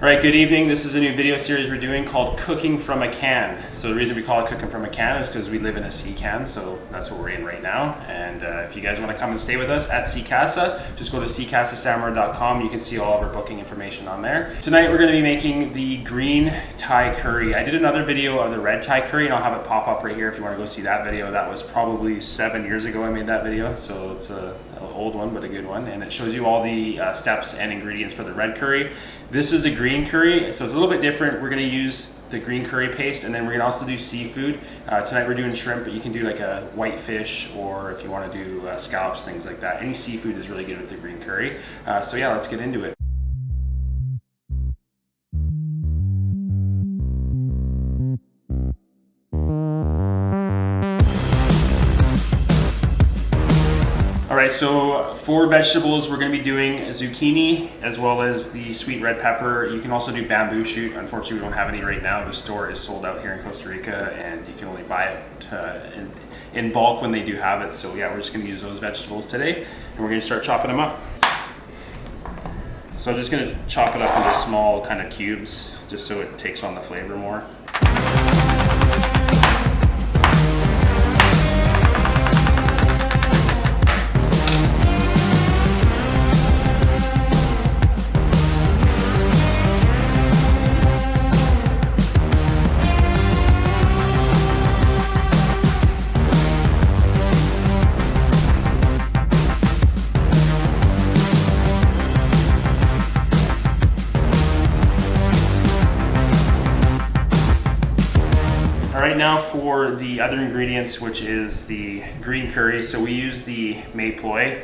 All right, good evening. This is a new video series we're doing called Cooking from a Can. So the reason we call it Cooking from a Can is because we live in a sea can, so that's what we're in right now. And if you guys want to come and stay with us at Sea Casa, just go to seacasasamurai.com. You can see all of our booking information on there. Tonight we're going to be making the green Thai curry. I did another video of the red Thai curry, and I'll have it pop up right here if you want to go see that video. That was probably 7 years ago I made that video, so it's an old one, but a good one. And it shows you all the steps and ingredients for the red curry. This is a green curry, so it's a little bit different. We're going to use the green curry paste, and then we're going to also do seafood. Tonight we're doing shrimp, but you can do like a white fish, or if you want to do scallops, things like that. Any seafood is really good with the green curry. So yeah, let's get into it. Alright, so for vegetables, we're going to be doing zucchini as well as the sweet red pepper. You can also do bamboo shoot. Unfortunately, we don't have any right now. The store is sold out here in Costa Rica, and you can only buy it in bulk when they do have it. So yeah, we're just going to use those vegetables today, and we're going to start chopping them up. So I'm just going to chop it up into small kind of cubes, just so it takes on the flavor more. Right now for the other ingredients, which is the green curry, so we use the Mae Ploy.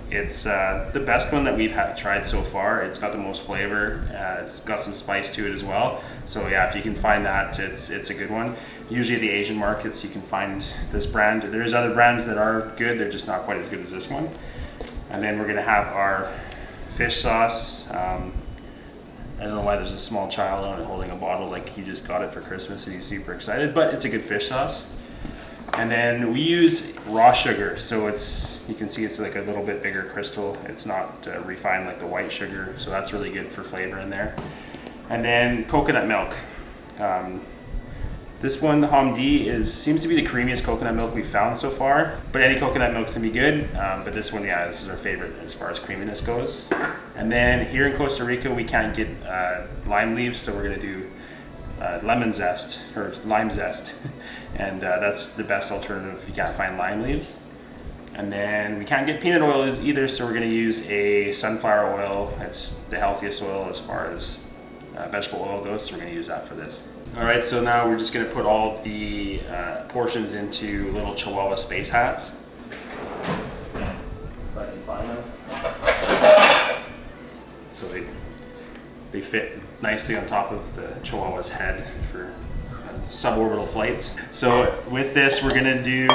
It's the best one that we've tried so far. It's got the most flavor. It's got some spice to it as well. So yeah, if you can find that, it's a good one. Usually at the Asian markets you can find this brand. There's other brands that are good, they're just not quite as good as this one. And then we're gonna have our fish sauce. I don't know why there's a small child on it holding a bottle like he just got it for Christmas and he's super excited, but it's a good fish sauce. And then we use raw sugar, so you can see it's like a little bit bigger crystal. It's not refined like the white sugar, so that's really good for flavor in there. And then coconut milk. This one, the Hamdi, seems to be the creamiest coconut milk we've found so far, but any coconut milk can be good, but this one, yeah, this is our favorite as far as creaminess goes. And then here in Costa Rica, we can't get lime leaves, so we're gonna do lemon zest, or lime zest, and that's the best alternative if you can't find lime leaves. And then we can't get peanut oil either, so we're gonna use a sunflower oil. It's the healthiest oil as far as vegetable oil goes, so we're gonna use that for this. All right, so now we're just gonna put all the portions into little Chihuahua space hats. If I can find them. So they fit nicely on top of the Chihuahua's head for suborbital flights. So with this, we're gonna do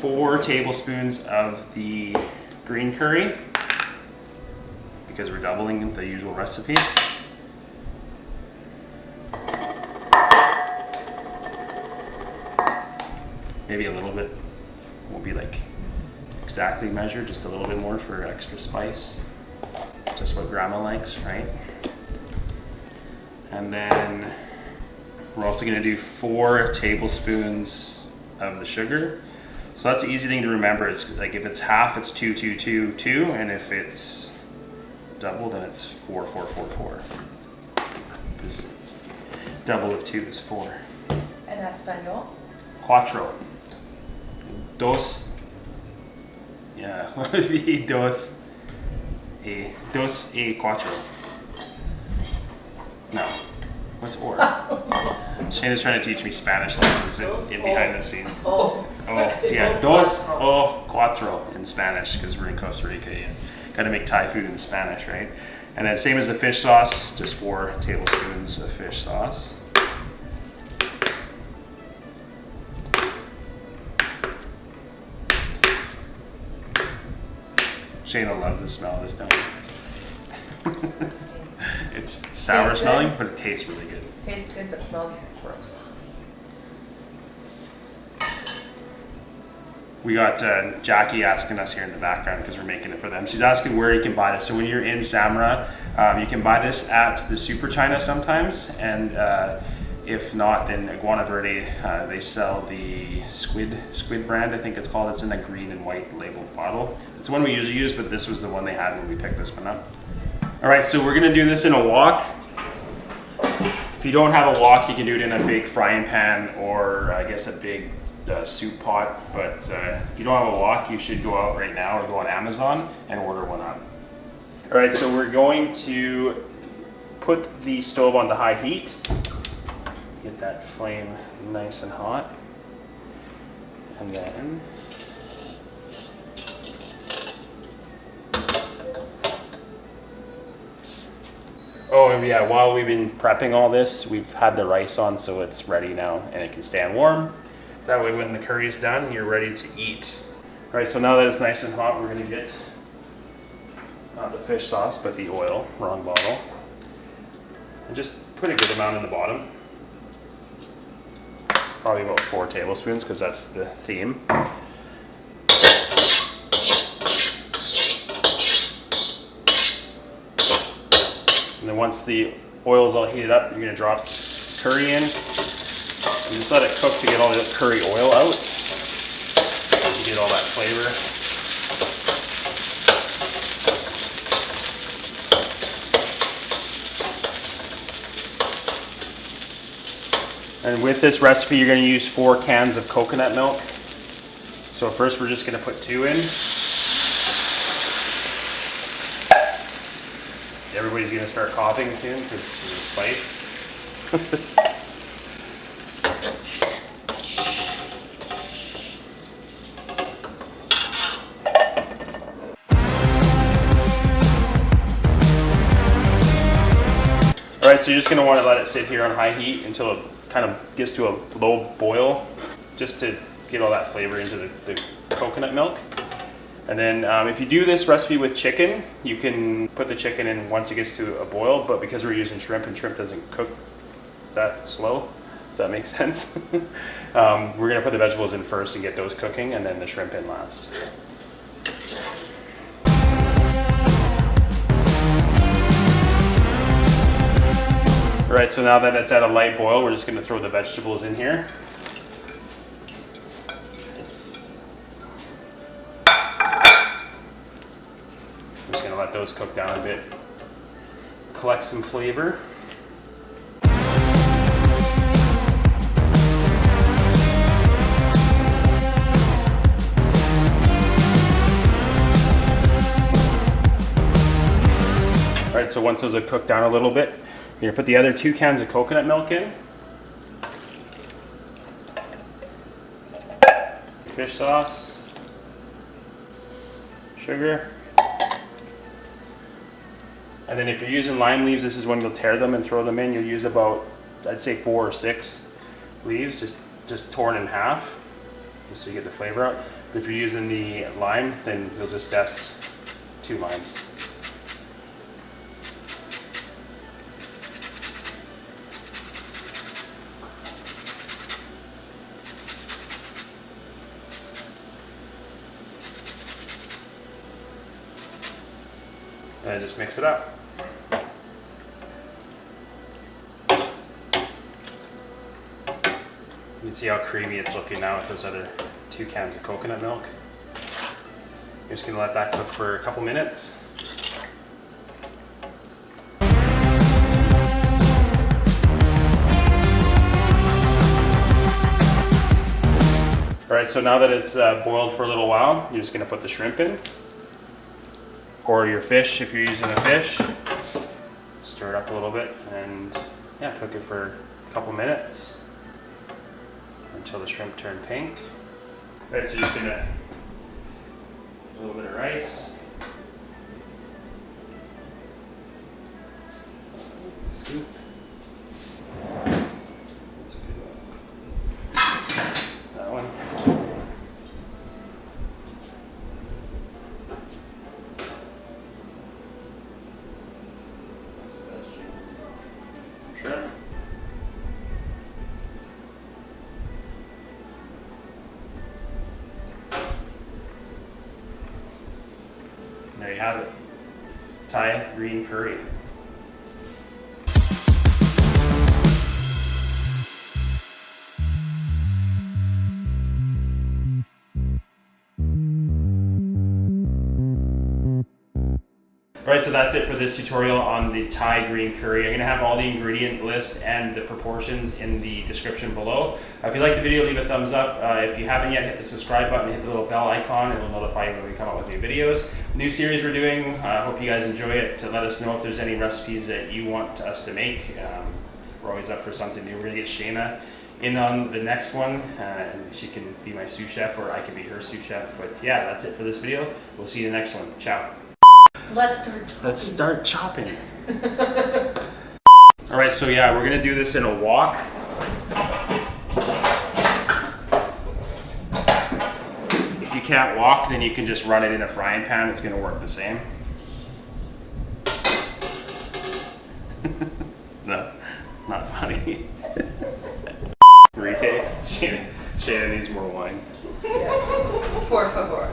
4 tablespoons of the green curry, because we're doubling the usual recipe. Maybe a little bit, won't be like exactly measured, just a little bit more for extra spice. Just what grandma likes, right? And then we're also gonna do 4 tablespoons of the sugar. So that's the easy thing to remember. It's like if it's half, it's 2, 2, 2, 2, and if it's double, then it's 4, 4, 4, 4. Because double of 2 is 4. En español? Cuatro. Dos. Yeah, what would be dos? Dos y cuatro. No. What's or? Shayna's trying to teach me Spanish lessons in behind the scene. Oh, yeah. Dos o cuatro in Spanish, because we're in Costa Rica. Yeah. Gotta make Thai food in Spanish, right? And then same as the fish sauce, just 4 tablespoons of fish sauce. Shayna loves the smell of this, don't you? It's sour smelling, but it tastes really good. Tastes good, but smells gross. We got Jackie asking us here in the background because we're making it for them. She's asking where you can buy this. So when you're in Samara, you can buy this at the Super China sometimes, and if not, then Iguana Verde, they sell the squid brand, I think it's called. It's in a green and white labeled bottle. It's the one we usually use, but this was the one they had when we picked this one up. All right, so we're gonna do this in a wok. If you don't have a wok, you can do it in a big frying pan or I guess a big soup pot. But if you don't have a wok, you should go out right now or go on Amazon and order one up. All right, so we're going to put the stove on the high heat. Get that flame nice and hot. And then oh, and yeah, while we've been prepping all this, we've had the rice on so it's ready now and it can stand warm. That way when the curry is done, you're ready to eat. All right, so now that it's nice and hot, we're gonna get not the fish sauce, but the oil, wrong bottle. And just put a good amount in the bottom. Probably about 4 tablespoons because that's the theme. And then once the oil is all heated up, you're going to drop curry in and just let it cook to get all the curry oil out. You get all that flavor. And with this recipe, you're going to use 4 cans of coconut milk. So first we're just going to put 2 in. Everybody's going to start coughing soon because of the spice. All right, so you're just going to want to let it sit here on high heat until it kind of gets to a low boil, just to get all that flavor into the coconut milk. And then if you do this recipe with chicken, you can put the chicken in once it gets to a boil, but because we're using shrimp and shrimp doesn't cook that slow, does that make sense? We're gonna put the vegetables in first and get those cooking, and then the shrimp in last. All right, so now that it's at a light boil, we're just gonna throw the vegetables in here. Let those cook down a bit, collect some flavor. All right, so once those are cooked down a little bit, you're gonna put the other 2 cans of coconut milk in, fish sauce, sugar. And then if you're using lime leaves, this is when you'll tear them and throw them in. You'll use about, I'd say 4 or 6 leaves, just torn in half, just so you get the flavor out. But if you're using the lime, then you'll just zest 2 limes. And just mix it up. You can see how creamy it's looking now with those other 2 cans of coconut milk. You're just gonna let that cook for a couple minutes. All right, so now that it's boiled for a little while, you're just gonna put the shrimp in. Or your fish, if you're using a fish. Stir it up a little bit and yeah, cook it for a couple minutes until the shrimp turn pink. All right, so you're just gonna a little bit of rice. Scoop. That's a good one. That one. Shrimp. you have it. Thai green curry. Alright, so that's it for this tutorial on the Thai green curry. I'm going to have all the ingredient list and the proportions in the description below. If you like the video, leave a thumbs up. If you haven't yet, hit the subscribe button, hit the little bell icon. It will notify you when we come out with new videos. New series we're doing. I hope you guys enjoy it. So let us know if there's any recipes that you want us to make. We're always up for something new. We're going to get Shayna in on the next one, and she can be my sous chef, or I can be her sous chef. But yeah, that's it for this video. We'll see you in the next one. Ciao. Let's start chopping. All right, so yeah, we're gonna do this in a wok. If you can't wok, then you can just run it in a frying pan. It's gonna work the same. No, not funny. Retake. Shannon needs more wine. Yes. Por favor.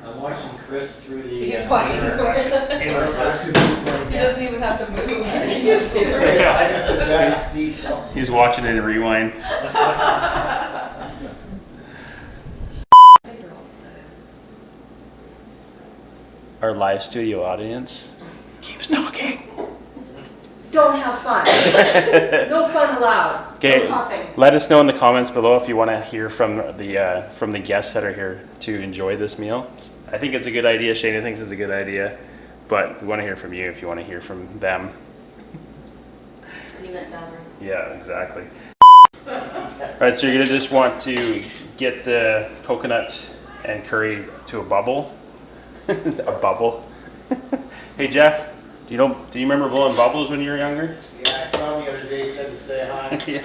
I'm watching Chris through the... He's watching. He doesn't even have to move. He just see the Yeah. He's watching it in rewind. Our live studio audience keeps talking. Don't have fun. No fun allowed. Okay, No huffing. let us know in the comments below if you want to hear from the guests that are here to enjoy this meal. I think it's a good idea. Shayna thinks it's a good idea, but we want to hear from you if you want to hear from them. You meant Valerie. Yeah, exactly. All right, so you're gonna just want to get the coconut and curry to a bubble. A bubble. Hey Jeff, do you remember blowing bubbles when you were younger? Yeah, I saw him the other day, said to say hi. Yeah.